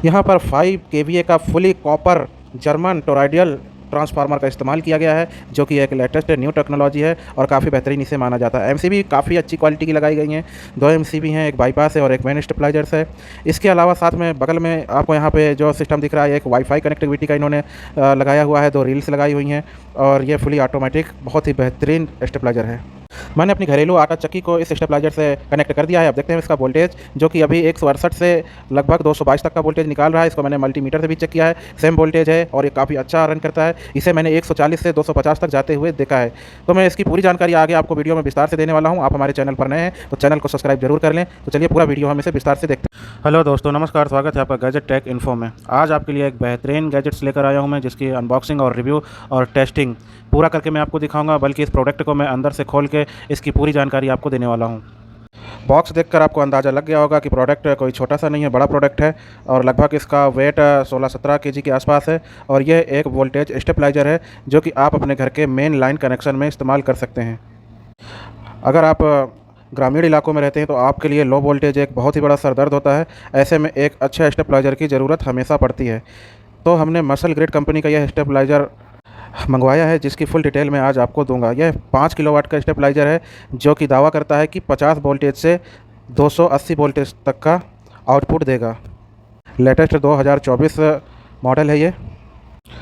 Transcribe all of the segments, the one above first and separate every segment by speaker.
Speaker 1: यहाँ पर 5 केवीए का fully copper German toroidal transformer का इस्तेमाल किया गया है, जो कि एक लेटेस्ट न्यू टेक्नोलॉजी है और काफ़ी बेहतरीन इसे माना जाता है। एमसीबी काफ़ी अच्छी क्वालिटी की लगाई गई हैं। 2 एमसीबी हैं, एक बाईपास है और एक मेन स्टेबलाइजर्स है। इसके अलावा साथ में बगल में आपको यहाँ पे जो सिस्टम दिख रहा है, एक वाईफाई कनेक्टिविटी का इन्होंने लगाया हुआ है। 2 रील्स लगाई हुई हैं और ये फुली ऑटोमेटिक बहुत ही बेहतरीन स्टेबलाइजर है। मैंने अपनी घरेलू आटा चक्की को इस स्टेबलाइजर से कनेक्ट कर दिया है। अब देखते हैं इसका वोल्टेज, जो कि अभी 168 से लगभग 222 तक का वोल्टेज निकाल रहा है। इसको मैंने मल्टीमीटर से भी चेक किया है, सेम वोल्टेज है और ये काफ़ी अच्छा रन करता है। इसे मैंने 140 से 250 तक जाते हुए देखा है। तो मैं इसकी पूरी जानकारी आगे आपको वीडियो में विस्तार से देने वाला हूँ। आप हमारे चैनल पर नए हैं तो चैनल को सब्सक्राइब जरूर कर लें। तो चलिए पूरा वीडियो हम इसे विस्तार से देखते हैं। हेलो दोस्तों, नमस्कार, स्वागत है आपका गैजेट टेक इन्फो में। आज आपके लिए एक बेहतरीन गैजेट्स लेकर आया हूँ मैं, जिसकी अनबॉक्सिंग और रिव्यू और टेस्टिंग पूरा करके मैं आपको दिखाऊंगा। बल्कि इस प्रोडक्ट को मैं अंदर से खोल के इसकी पूरी जानकारी आपको देने वाला हूँ। बॉक्स देखकर आपको अंदाज़ा लग गया होगा कि प्रोडक्ट कोई छोटा सा नहीं है, बड़ा प्रोडक्ट है और लगभग इसका वेट 16-17 केजी के आसपास है। और यह एक वोल्टेज स्टेबलाइजर है, जो कि आप अपने घर के मेन लाइन कनेक्शन में इस्तेमाल कर सकते हैं। अगर आप ग्रामीण इलाकों में रहते हैं तो आपके लिए लो वोल्टेज एक बहुत ही बड़ा सरदर्द होता है। ऐसे में एक अच्छे स्टेबलाइजर की ज़रूरत हमेशा पड़ती है। तो हमने मसल ग्रिड कंपनी का यह स्टेबलाइजर मंगवाया है, जिसकी फुल डिटेल मैं आज आपको दूंगा। यह 5 किलोवाट का स्टेबलाइजर है, जो कि दावा करता है कि 50 वोल्टेज से 280 वोल्टेज तक का आउटपुट देगा। लेटेस्ट 2024 मॉडल है ये।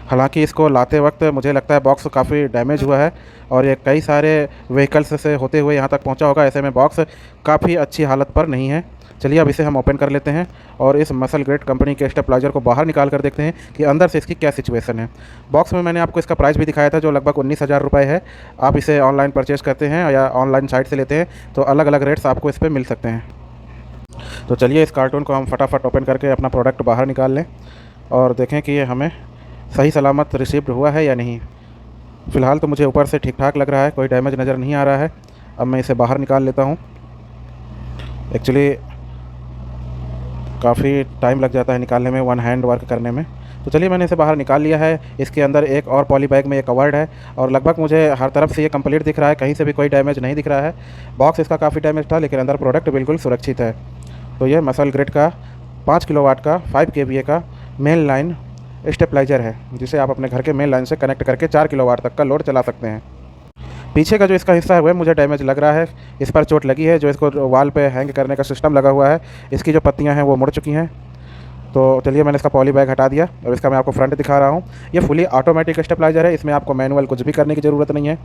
Speaker 1: हालांकि इसको लाते वक्त मुझे लगता है बॉक्स काफ़ी डैमेज हुआ है और ये कई सारे व्हीकल्स से होते हुए यहाँ तक पहुँचा होगा। ऐसे में बॉक्स काफ़ी अच्छी हालत पर नहीं है। चलिए अब इसे हम ओपन कर लेते हैं और इस मसल ग्रिड कंपनी के स्टेबलाइजर को बाहर निकाल कर देखते हैं कि अंदर से इसकी क्या सिचुएशन है। बॉक्स में मैंने आपको इसका प्राइस भी दिखाया था, जो लगभग 19,000 रुपये है। आप इसे ऑनलाइन परचेज़ करते हैं या ऑनलाइन साइट से लेते हैं तो अलग अलग रेट्स आपको इस पर मिल सकते हैं। तो चलिए इस कार्टून को हम फटाफट ओपन करके अपना प्रोडक्ट बाहर निकाल लें और देखें कि ये हमें सही सलामत रिसीव्ड हुआ है या नहीं। फ़िलहाल तो मुझे ऊपर से ठीक ठाक लग रहा है, कोई डैमेज नज़र नहीं आ रहा है। अब मैं इसे बाहर निकाल लेता हूँ। एक्चुअली काफ़ी टाइम लग जाता है निकालने में, वन हैंड वर्क करने में। तो चलिए मैंने इसे बाहर निकाल लिया है। इसके अंदर एक और पॉली बैग में ये कवर्ड है और लगभग मुझे हर तरफ से ये कंप्लीट दिख रहा है, कहीं से भी कोई डैमेज नहीं दिख रहा है। बॉक्स इसका काफ़ी डैमेज था, लेकिन अंदर प्रोडक्ट बिल्कुल सुरक्षित है। तो ये मसल ग्रिड का 5 किलोवाट का 5 केवीए का मेन लाइन स्टेबलाइजर है, जिसे आप अपने घर के मेन लाइन से कनेक्ट करके 4 किलोवाट तक का लोड चला सकते हैं। पीछे का जो इसका हिस्सा है वह मुझे डैमेज लग रहा है, इस पर चोट लगी है। जो इसको वॉल पे हैंग करने का सिस्टम लगा हुआ है, इसकी जो पत्तियां हैं वो मुड़ चुकी हैं। तो चलिए मैंने इसका पॉली बैग हटा दिया और इसका मैं आपको फ्रंट दिखा रहा हूँ। ये फुली ऑटोमेटिक स्टेबलाइजर है, इसमें आपको मैनुअल कुछ भी करने की ज़रूरत नहीं है।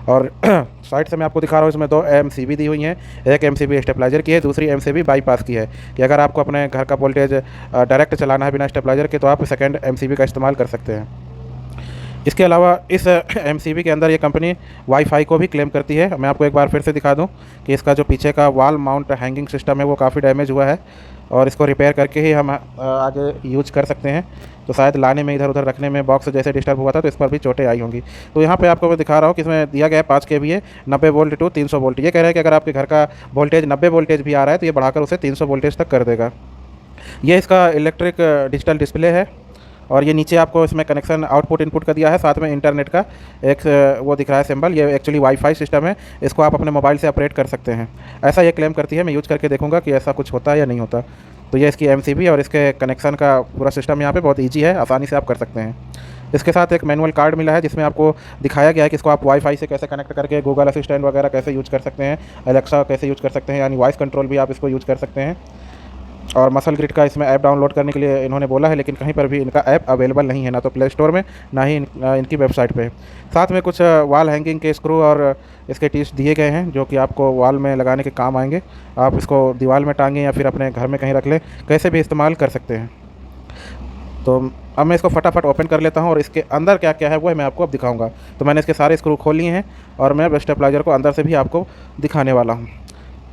Speaker 1: और साइड से मैं आपको दिखा रहा हूँ, इसमें 2 एमसीबी दी हुई हैं। एक एमसीबी स्टेबलाइजर की है, दूसरी एमसीबी बाईपास की है, कि अगर आपको अपने घर का वोल्टेज डायरेक्ट चलाना है बिना स्टेबलाइजर के तो आप सेकेंड एमसीबी का इस्तेमाल कर सकते हैं। इसके अलावा इस एमसीबी के अंदर ये कंपनी वाईफाई को भी क्लेम करती है। मैं आपको एक बार फिर से दिखा दूं कि इसका जो पीछे का वॉल माउंट हैंगिंग सिस्टम है वो काफ़ी डैमेज हुआ है और इसको रिपेयर करके ही हम आगे यूज कर सकते हैं। तो शायद लाने में, इधर उधर रखने में बॉक्स जैसे डिस्टर्ब हुआ था तो इस पर भी चोटें आई होंगी। तो यहाँ पे आपको मैं दिखा रहा हूँ कि इसमें दिया गया है 5 केवीए 90 वोल्ट टू 300 वोल्ट। ये कह रहा है कि अगर आपके घर का वोल्टेज 90 वोल्टेज भी आ रहा है तो ये बढ़ाकर उसे 300 वोल्टेज तक कर देगा। ये इसका इलेक्ट्रिक डिजिटल डिस्प्ले है और ये नीचे आपको इसमें कनेक्शन आउटपुट इनपुट का दिया है, साथ में इंटरनेट का एक वो दिख रहा है सिंबल। ये एक्चुअली वाईफाई सिस्टम है, इसको आप अपने मोबाइल से ऑपरेट कर सकते हैं, ऐसा ये क्लेम करती है। मैं यूज़ करके देखूंगा कि ऐसा कुछ होता है या नहीं होता। तो ये इसकी एमसीबी और इसके कनेक्शन का पूरा सिस्टम यहाँ पे बहुत ईजी है, आसानी से आप कर सकते हैं। इसके साथ एक मैनुअल कार्ड मिला है, जिसमें आपको दिखाया गया है कि इसको आप वाईफाई से कैसे कनेक्ट करके गूगल असिस्टेंट वगैरह कैसे यूज़ कर सकते हैं, एलेक्सा कैसे यूज़ कर सकते हैं, यानी वॉइस कंट्रोल भी आप इसको यूज़ कर सकते हैं। और मसल ग्रिड का इसमें ऐप डाउनलोड करने के लिए इन्होंने बोला है, लेकिन कहीं पर भी इनका ऐप अवेलेबल नहीं है, ना तो प्ले स्टोर में ना ही इनकी वेबसाइट पे। साथ में कुछ वॉल हैंगिंग के स्क्रू और इसके टीथ दिए गए हैं, जो कि आपको वॉल में लगाने के काम आएंगे। आप इसको दीवार में टांगें या फिर अपने घर में कहीं रख लें, कैसे भी इस्तेमाल कर सकते हैं। तो अब मैं इसको फटाफट ओपन कर लेता हूँ और इसके अंदर क्या क्या है वो मैं आपको अब दिखाऊंगा। तो मैंने इसके सारे स्क्रू खोल लिए हैं और मैं स्टेबलाइजर को अंदर से भी आपको दिखाने वाला हूँ।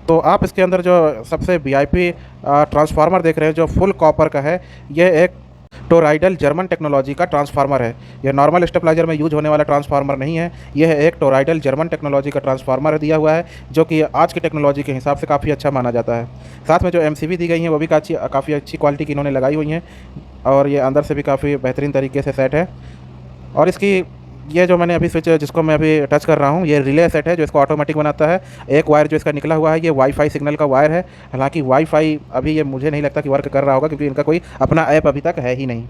Speaker 1: तो आप इसके अंदर जो सबसे वीआईपी ट्रांसफार्मर देख रहे हैं, जो फुल कॉपर का है, यह एक टोरॉइडल जर्मन टेक्नोलॉजी का ट्रांसफार्मर है। यह नॉर्मल स्टेबलाइजर में यूज होने वाला ट्रांसफार्मर नहीं है, यह एक टोरॉइडल जर्मन टेक्नोलॉजी का ट्रांसफार्मर दिया हुआ है, जो कि आज की टेक्नोलॉजी के हिसाब से काफ़ी अच्छा माना जाता है। साथ में जो एमसीबी दी गई हैं वो भी काफ़ी अच्छी क्वालिटी की इन्होंने लगाई हुई हैं और ये अंदर से भी काफ़ी बेहतरीन तरीके से सेट है। और इसकी ये जो मैंने अभी स्विच जिसको मैं अभी टच कर रहा हूँ, ये रिले सेट है जो इसको ऑटोमेटिक बनाता है। एक वायर जो इसका निकला हुआ है ये वाईफाई सिग्नल का वायर है। हालांकि वाईफाई अभी ये मुझे नहीं लगता कि वर्क कर रहा होगा, क्योंकि इनका कोई अपना ऐप अभी तक है ही नहीं।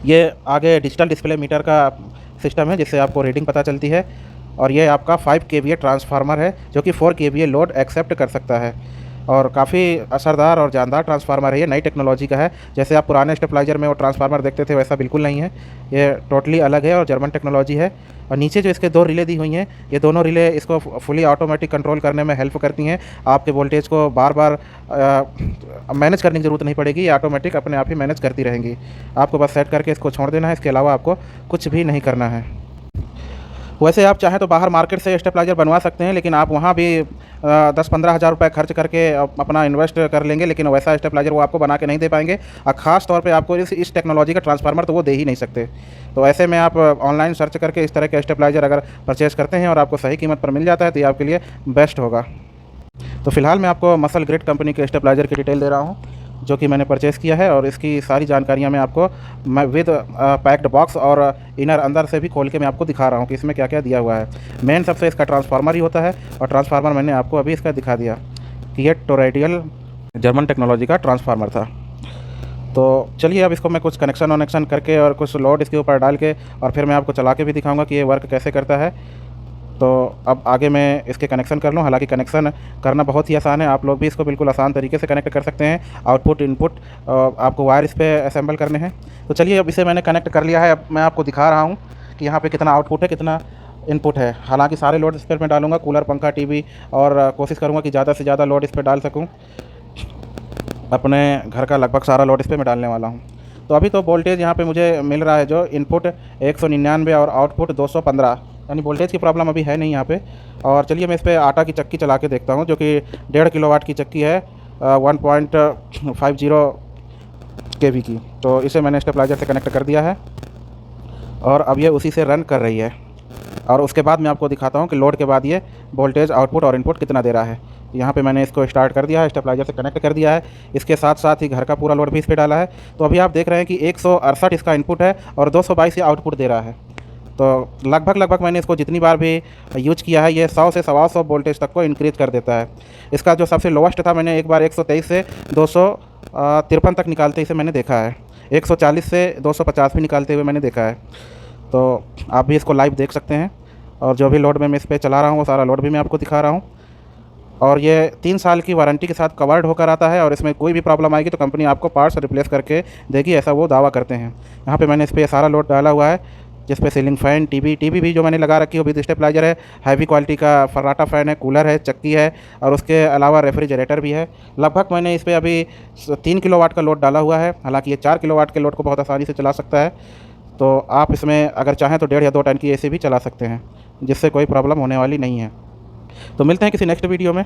Speaker 1: ये आगे डिजिटल डिस्प्ले मीटर का सिस्टम है जिससे आपको रीडिंग पता चलती है। और ये आपका 5 केवीए ट्रांसफार्मर है जो कि 4 केवीए लोड एक्सेप्ट कर सकता है। और काफ़ी असरदार और जानदार ट्रांसफार्मर है, ये नई टेक्नोलॉजी का है। जैसे आप पुराने स्टेबलाइजर में वो ट्रांसफार्मर देखते थे वैसा बिल्कुल नहीं है, ये टोटली अलग है और जर्मन टेक्नोलॉजी है। और नीचे जो इसके 2 रिले दी हुई हैं, ये दोनों रिले इसको फुली ऑटोमेटिक कंट्रोल करने में हेल्प करती हैं। आपके वोल्टेज को बार बार मैनेज करने की ज़रूरत नहीं पड़ेगी, ये ऑटोमेटिक अपने आप ही मैनेज करती रहेंगी। आपको बस सेट करके इसको छोड़ देना है, इसके अलावा आपको कुछ भी नहीं करना है। वैसे आप चाहें तो बाहर मार्केट से स्टेबलाइजर बनवा सकते हैं, लेकिन आप वहाँ भी 10-15 हज़ार रुपये खर्च करके अपना इन्वेस्ट कर लेंगे, लेकिन वैसा स्टेबलाइजर वो आपको बना के नहीं दे पाएंगे। और ख़ास तौर पे आपको इस टेक्नोलॉजी का ट्रांसफार्मर तो वो दे ही नहीं सकते। तो ऐसे में आप ऑनलाइन सर्च करके इस तरह के स्टेबलाइजर अगर परचेज़ करते हैं और आपको सही कीमत पर मिल जाता है तो ये आपके लिए बेस्ट होगा। तो फ़िलहाल मैं आपको मसल ग्रिड कंपनी के स्टेबलाइजर की डिटेल दे रहा हूँ जो कि मैंने परचेज़ किया है, और इसकी सारी जानकारियाँ मैं आपको विद पैक्ड बॉक्स और इनर अंदर से भी खोल के मैं आपको दिखा रहा हूँ कि इसमें क्या क्या दिया हुआ है। मेन सबसे इसका ट्रांसफार्मर ही होता है, और ट्रांसफार्मर मैंने आपको अभी इसका दिखा दिया कि ये टोरैडियल जर्मन टेक्नोलॉजी का ट्रांसफार्मर था। तो चलिए अब इसको मैं कुछ कनेक्शन वनेक्शन करके और कुछ लोड इसके ऊपर डाल के और फिर मैं आपको चला के भी दिखाऊँगा कि ये वर्क कैसे करता है। तो अब आगे मैं इसके कनेक्शन कर लूँ। हालांकि कनेक्शन करना बहुत ही आसान है, आप लोग भी इसको बिल्कुल आसान तरीके से कनेक्ट कर सकते हैं। आउटपुट इनपुट आपको वायर इस पर असेंबल करने हैं। तो चलिए अब इसे मैंने कनेक्ट कर लिया है। अब मैं आपको दिखा रहा हूँ कि यहाँ पे कितना आउटपुट है, कितना इनपुट है। हालांकि सारे लोड इस पर मैं डालूँगा, कूलर, पंखा, टीवी, और कोशिश करूँगा कि ज़्यादा से ज़्यादा लोड इस पर डाल सकूँ। अपने घर का लगभग सारा लोड इस पर मैं डालने वाला हूँ। तो अभी तो वोल्टेज यहाँ पे मुझे मिल रहा है जो इनपुट 199 और आउटपुट 215, यानी वोल्टेज की प्रॉब्लम अभी है नहीं यहाँ पे। और चलिए मैं इस पर आटा की चक्की चला के देखता हूँ जो कि 1.5 किलोवाट की चक्की है, 1.50 केवी की। तो इसे मैंने स्टेबलाइजर से कनेक्ट कर दिया है और अब ये उसी से रन कर रही है। और उसके बाद मैं आपको दिखाता हूँ कि लोड के बाद ये वोल्टेज, आउटपुट और इनपुट कितना दे रहा है। यहाँ पे मैंने इसको स्टार्ट कर दिया है, स्टेबलाइजर से कनेक्ट कर दिया है। इसके साथ साथ ही घर का पूरा लोड भी इस पर डाला है। तो अभी आप देख रहे हैं कि 168 इसका इनपुट है और 222 ये आउटपुट दे रहा है। तो लगभग मैंने इसको जितनी बार भी यूज किया है ये 100 से 125 वोल्टेज तक को इंक्रीज़ कर देता है। इसका जो सबसे लोवेस्ट था, मैंने एक बार 123 से 253 तक निकालते इसे मैंने देखा है। 140 से 250 भी निकालते हुए मैंने देखा है। तो आप भी इसको लाइव देख सकते हैं। और जो भी लोड मैं इस पर चला रहा हूँ वो सारा लोड भी मैं आपको दिखा रहा हूँ। और ये 3 साल की वारंटी के साथ कवर्ड होकर आता है, और इसमें कोई भी प्रॉब्लम आएगी तो कंपनी आपको पार्ट्स रिप्लेस करके देगी, ऐसा वो दावा करते हैं। यहाँ पे मैंने इस पर सारा लोड डाला हुआ है, जिस पे सीलिंग फ़ैन, टीवी भी जो मैंने लगा रखी है वो भी स्टेबलाइजर है। हैवी क्वालिटी का फर्राटा फ़ैन है, कूलर है, चक्की है, और उसके अलावा रेफ्रिजरेटर भी है। लगभग मैंने इस पर अभी 3 किलोवाट का लोड डाला हुआ है। हालांकि ये 4 किलोवाट के लोड को बहुत आसानी से चला सकता है। तो आप इसमें अगर चाहें तो 1.5 या 2 टन की एसी भी चला सकते हैं, जिससे कोई प्रॉब्लम होने वाली नहीं है। तो मिलते हैं किसी नेक्स्ट वीडियो में।